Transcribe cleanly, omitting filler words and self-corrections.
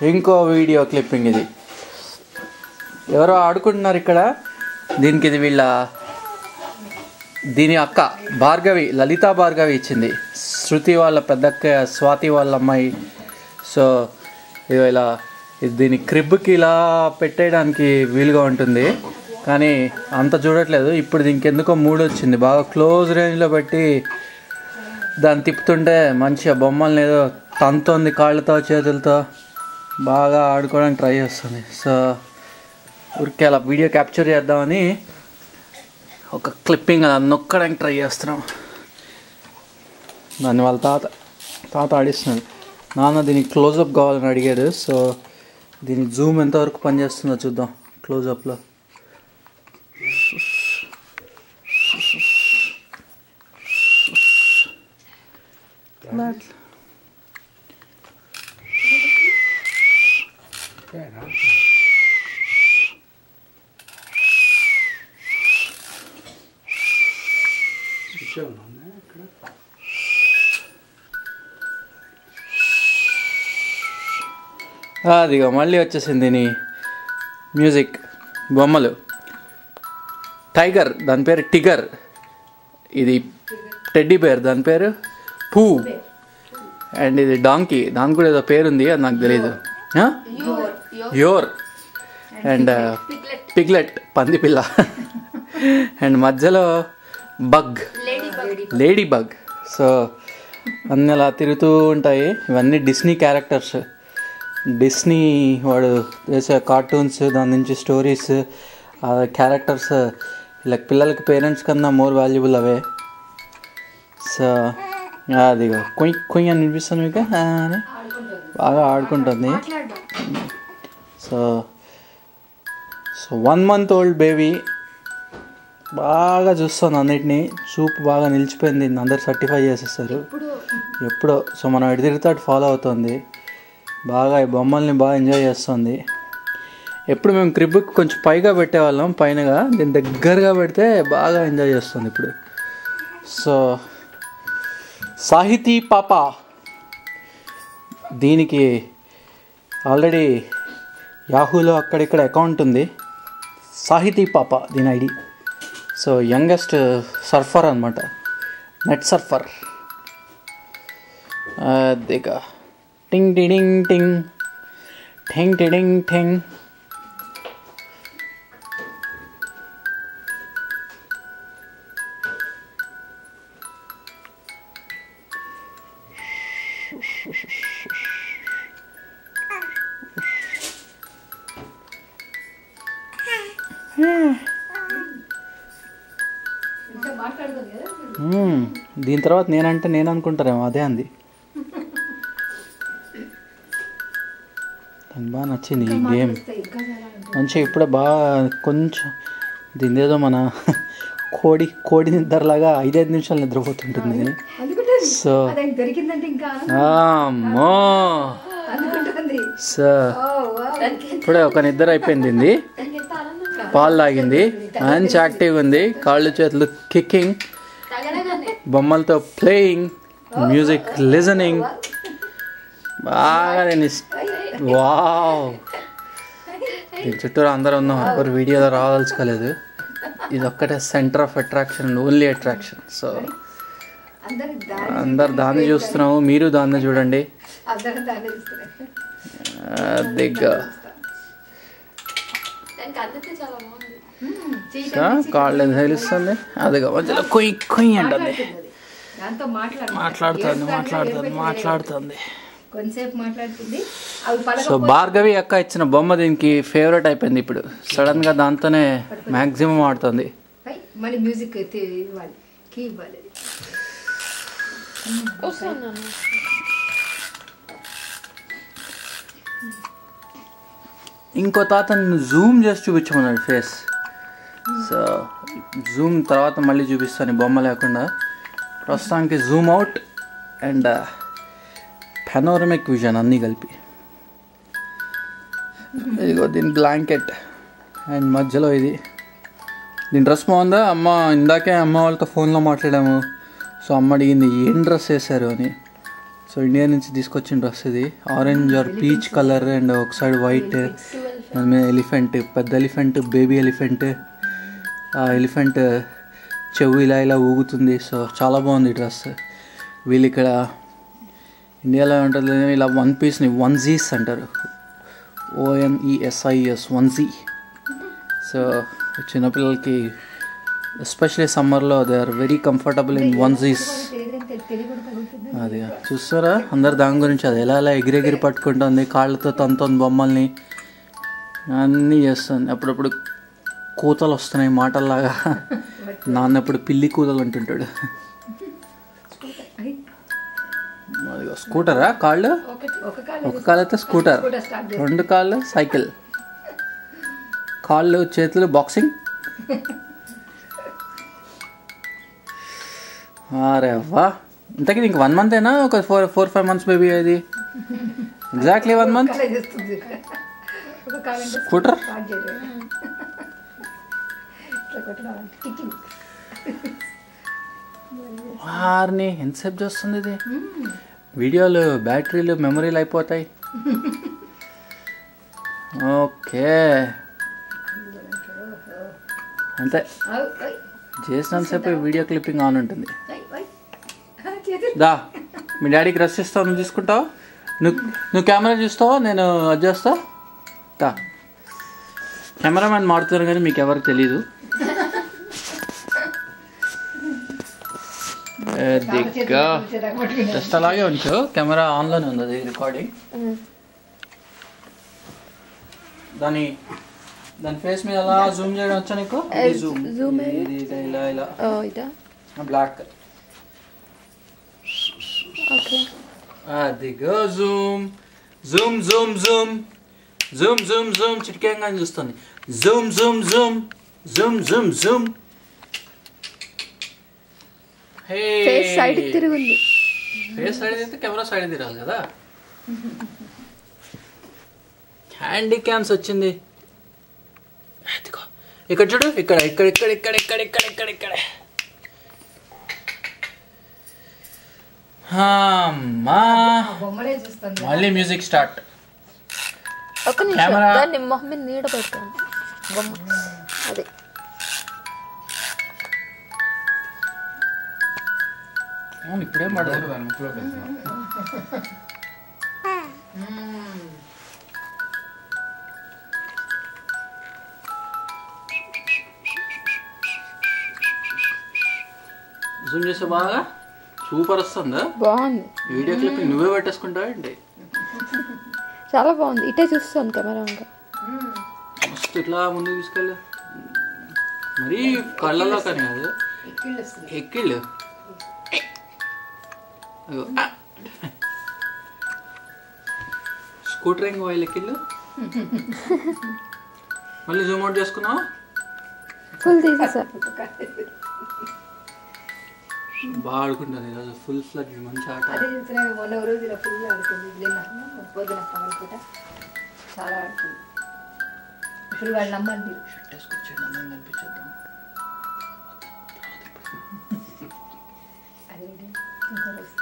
ఇంకో video clipping ఇది. ఎవరో ఆడుకుంటున్నారు ఇక్కడ. దీనికి ఇది దీని అక్క భార్గవి, లలితా భార్గవి ఇచ్చింది. శృతి వాళ్ళ పెద్దక్క, స్వాతి వాళ్ళ అమ్మాయి. సో ఇది దీని క్రిబ్కి ఇలా పెట్టేయడానికి వీలుగా ఉంటుంది, కానీ అంత చూడట్లేదు. ఇప్పుడు దీనికి ఎందుకో మూడు వచ్చింది. బాగా క్లోజ్ రేంజ్లో పెట్టి దాన్ని తిప్పుతుంటే మంచిగా బొమ్మల్ని ఏదో తంతోంది కాళ్ళతో చేతులతో. బాగా ఆడుకోవడానికి ట్రై చేస్తుంది. సో ఊరికే అలా వీడియో క్యాప్చర్ చేద్దామని ఒక క్లిప్పింగ్ అలా నొక్కడానికి ట్రై చేస్తున్నాం. దాన్ని వాళ్ళ తాత ఆడిస్తున్నాడు. నాన్న దీనికి క్లోజప్ కావాలని అడిగాడు. సో దీని జూమ్ ఎంతవరకు పనిచేస్తుందో చూద్దాం క్లోజప్లో. అదిగో మళ్ళీ వచ్చేసింది దీని మ్యూజిక్. బొమ్మలు టైగర్, దాని పేరు టిగర్. ఇది టెడ్డీ బేర్, దాని పేరు పూ. అండ్ ఇది డాంకీ, దానికి కూడా ఏదో పేరుంది, అది నాకు తెలీదు. యోర్. అండ్ పిగ్లెట్, పందిపిల్ల. అండ్ మధ్యలో బగ్, లేడీ బగ్. సో అన్నీ అలా తిరుగుతూ ఉంటాయి. ఇవన్నీ డిస్నీ క్యారెక్టర్స్. డిస్నీ వాడు వేసే కార్టూన్స్, దాని నుంచి స్టోరీస్, క్యారెక్టర్స్ ఇలా పిల్లలకి పేరెంట్స్ కన్నా మోర్ వాల్యుబుల్ అవే. సో అదిగో కుయ్ కుయ్ అని వినిపిస్తుంది మీకు, బాగా ఆడుకుంటుంది. సో 1 month old బేబీ బాగా చూస్తుంది అన్నిటినీ. చూపు బాగా నిలిచిపోయింది. అందరు సర్టిఫై చేసేస్తారు ఎప్పుడో. సో మనం ఎటు తిరిగితే అటు ఫాలో అవుతుంది. బాగా ఈ బొమ్మల్ని బాగా ఎంజాయ్ చేస్తుంది. ఎప్పుడు మేము క్రిబ్కి కొంచెం పైగా పెట్టేవాళ్ళం, పైనగా. దీని దగ్గరగా పెడితే బాగా ఎంజాయ్ చేస్తుంది ఇప్పుడు. సో సాహితీ పాప, దీనికి ఆల్రెడీ యాహూలో అక్కడిక్కడ అకౌంట్ ఉంది. సాహితీ పాప దీని ఐడి. సో యంగెస్ట్ సర్ఫర్ అనమాట, నెట్ సర్ఫర్. అదిగా టింగ్ టిడింగ్ టింగ్, ఠింగ్ టిడింగ్ ఠింగ్. దీని తర్వాత నేనంటే నేను అనుకుంటారేమో, అదే అంది. నాకు బాగా నచ్చింది ఈ గేమ్. మంచిగా ఇప్పుడే బాగా కొంచెం దీని ఏదో మన కోడి నిద్రలాగా 5-5 నిమిషాలు నిద్రపోతుంటుంది. సో అమ్మో, సో ఇప్పుడే ఒక నిద్ర అయిపోయింది. పాలు తాగింది, మంచి యాక్టివ్గా ఉంది. కాళ్ళు చేతులు కిక్కింగ్, బొమ్మలతో ప్లేయింగ్, మ్యూజిక్ లిజనింగ్. బాగా వావ్. దీని చుట్టూరు అందరూ ఉన్నాం, ఎవరు వీడియోలో రావాల్సుకోలేదు. ఇది ఒక్కటే centre of attraction, only attraction. So అందరు దాన్ని చూస్తున్నాము, మీరు దాన్ని చూడండి. దిగ్గా కాళ్ళు తెలుస్తుంది. అదిగా మధ్యలో కొయ్యి కొయ్యి అంటుంది, మాట్లాడుతుంది. సో భార్గవి అక్క ఇచ్చిన బొమ్మ దీనికి ఫేవరెట్ అయిపోయింది. ఇప్పుడు సడన్ గా దాంతోనే మ్యాక్సిమం ఆడుతుంది. ఇంకో తాత జూమ్ చేసి చూపించమన్నాడు ఫేస్. సో జూమ్ తర్వాత మళ్ళీ చూపిస్తాను బొమ్మ లేకుండా. ప్రస్తుతానికి జూమ్ అవుట్ అండ్ పెనోరమిక్ విజన్ అన్నీ కలిపి. ఇదిగో దీని బ్లాంకెట్ అండ్ మధ్యలో ఇది. దీని డ్రెస్ బాగుందా? అమ్మ ఇందాకే అమ్మ వాళ్ళతో ఫోన్లో మాట్లాడాము. సో అమ్మ అడిగింది ఏం డ్రెస్ వేశారు అని. సో ఇండియా నుంచి తీసుకొచ్చిన డ్రెస్ ఇది. Orange are peach colour and ఒక సైడ్ వైట్, దాని మీద ఎలిఫెంట్, పెద్ద ఎలిఫెంట్, బేబీ ఎలిఫెంట్. ఆ ఎలిఫెంట్ చెవు ఇలా ఊగుతుంది. సో చాలా బాగుంది డ్రెస్. వీళ్ళు ఇక్కడ ఇండియాలో ఉంటుంది ఇలా వన్ పీస్ని వన్జీస్ అంటారు, ONESIS వన్జీ. సో చిన్నపిల్లలకి ఎస్పెషలీ సమ్మర్లో they are very comfortable in onesies. అది చూస్తారా అందరు దాని గురించి, అది ఎలా ఎగిరెగిరి పట్టుకుంటుంది, కాళ్ళతో తంతుంది బొమ్మల్ని, అన్నీ చేస్తుంది. అప్పుడప్పుడు కూతలు వస్తున్నాయి మాటల్లాగా. నాన్న ఎప్పుడు పిల్లి కూతలు అంటుంటాడు. అదిగో స్కూటరా, కాళ్ళు ఒక కాలు అయితే స్కూటర్, రెండు కాళ్ళు సైకిల్, కాళ్ళు చేతులు బాక్సింగ్. అరే వా, ఇంతకీ నీకు 1 month అయినా ఒక 4-5 months బేబీ? అది ఎగ్జాక్ట్లీ 1 month. స్కూటర్ వారిని ఎంతసేపు చేస్తుంది ఇది? వీడియోలు బ్యాటరీలు మెమరీలు అయిపోతాయి. ఓకే అంతే, చేసినంతసేపు వీడియో క్లిప్పింగ్ ఆన్ ఉంటుంది. దా మీ డాడీకి రెస్ట్ ఇస్తావు, నువ్వు తీసుకుంటావు, నువ్వు కెమెరా చూస్తావా, నేను అది చేస్తా. దా కెమెరామ్యాన్ మారుతున్నారు కానీ మీకు ఎవరికి తెలీదు. జస్ట్ అలాగే ఉంచు, కెమెరా ఆన్లోనే ఉంది, అది రికార్డింగ్. దాని ఫేస్ మీద అలా జూమ్ చేయడం వచ్చా నీకు? ఇలా బ్లాక్, అదిగో zoom zoom zoom zoom zoom zoom zoom చిటికేయంగా చూస్తుంది. Zoom zoom zoom zoom zoom zoom. Face side తిరుగుంది, ఫేస్ సైడ్ అయితే కెమెరా సైడ్ తిరగాలి కదా. హ్యాండీ క్యామ్స్ వచ్చింది. ఇక్కడ చూడు, ఇక్కడ ఇక్కడ ఇక్కడ ఇక్కడ ఇక్కడ ఇక్కడ ఇక్కడ ఇక్కడ. మళ్ళీ మ్యూజిక్ స్టార్ట్. ఒక నిమిషం దాన్ని మొహం మీద నీడ పెడతాను బొమ్మ. అదే ఇప్పుడే పడదు. జూమ్ చేసే బాగా సూపర్ వస్తుందా? బాగుంది. వీడియో క్లిప్పింగ్ నువ్వే పెట్టేసుకుంటావా ఏంటి? చాలా బాగుంది. ఇటే చూస్తాను కెమెరా ఇంకా మస్తు ఇట్లా ముందుకు తీసుకెళ్ళి మరీ కళ్ళలో కానీ కాదు, ఎక్కిళ్ళు. స్కూటరింగ్ ఆయిల్ ఎక్కిళ్ళు. మళ్ళీ జూమ్ అవుట్ చేసుకున్నావా? ఫుల్ తీసేసా. బాగా ఆడుకుంటుంది ఈరోజు, ఫుల్ ఫ్లడ్ మంచి ఆట. మొన్న రోజు ఇలా ఫుల్ ఆడుతుంది, పొద్దున పగల పూట చాలా ఆడుతుంది. ఇప్పుడు వాళ్ళు నమ్మాలి మీరు పెట్టేసుకొచ్చాడు, అన్నం కనిపించేద్దాం. అదే ఇంకో రోజు